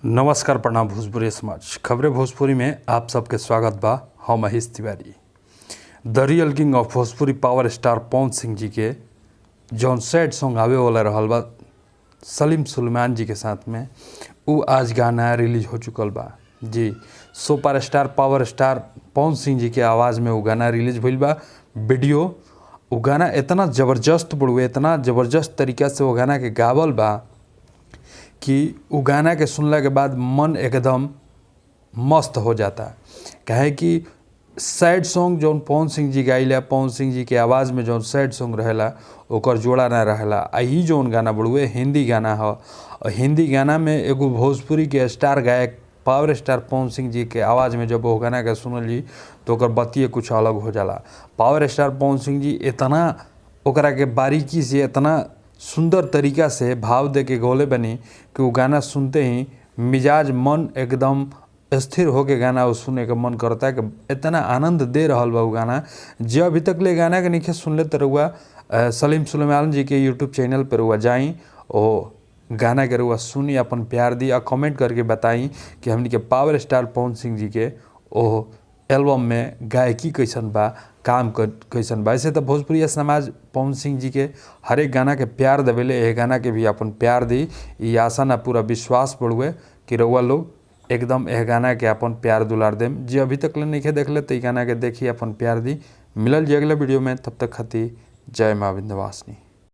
नमस्कार, प्रणाम भोजपुरी समाज। खबरें भोजपुरी में आप सबके स्वागत बा। हम Mahesh Tiwari. The real king of Bhojpuri power star Pawan Singh ji के जौन सैड सॉन्ग आवे वाला रहल बा सलीम सुलेमान जी के साथ में, उ आज गाना रिलीज हो चुकल बा जी। Super star power star Pawan Singh ji के आवाज़ में वो गाना रिलीज भइल बा। वीडियो वो गाना इतना ज़बरदस्त बड़ुए, इतना ज़बरदस्त तरीका से वो गाना के गावल बा कि वो गाना के सुनला के बाद मन एकदम मस्त हो जाता। काहे कि सैड सॉन्ग जौन पवन सिंह जी गाइला, पवन सिंह जी के आवाज़ में जौन सैड सॉन्ग रहेला ओकर जोड़ा ना रहेला। ई जौन गाना बड़ुए हिंदी गाना ह। हिंदी गाना में एगो भोजपुरी के स्टार गायक पावर स्टार पवन सिंह जी के आवाज़ में जब वो गाना के सुनल जी तो ओकर बतिये कुछ अलग हो जाला। पावर स्टार पवन सिंह जी इतना ओकरा के बारीकी से, इतना सुंदर तरीका से भाव दे के गौले बनी कि वो गाना सुनते ही मिजाज मन एकदम स्थिर होके गाना वो सुने का मन करता है कि इतना आनंद दे रहल बा वो गाना। जो अभी तक ले गाना के नीचे सुन ले तो रहुआ सलीम सुलेमान जी के यूट्यूब चैनल पर रहुआ जाई और गाना के रहुआ सुनी, अपन प्यार दी और कमेंट करके बताई कि हमनी के पावर स्टार पवन सिंह जी के ओ एल्बम में गायकी कैसन बा, काम कैसन बा। ऐसे तो भोजपुरी समाज पवन सिंह जी के हर एक गाना के प्यार देवेले, यह गाना के भी अपन प्यार दी। ये आशा ना पूरा विश्वास बढ़ुए कि रउआ लोग एकदम यह गाना के अपन प्यार दुलार देम। जो अभी तक ले नहीं देख ले तो ये गाना के देखी, अपन प्यार दी। मिलल जी अगले वीडियो में, तब तक खातिर जय माँ विंध्यवासिनी।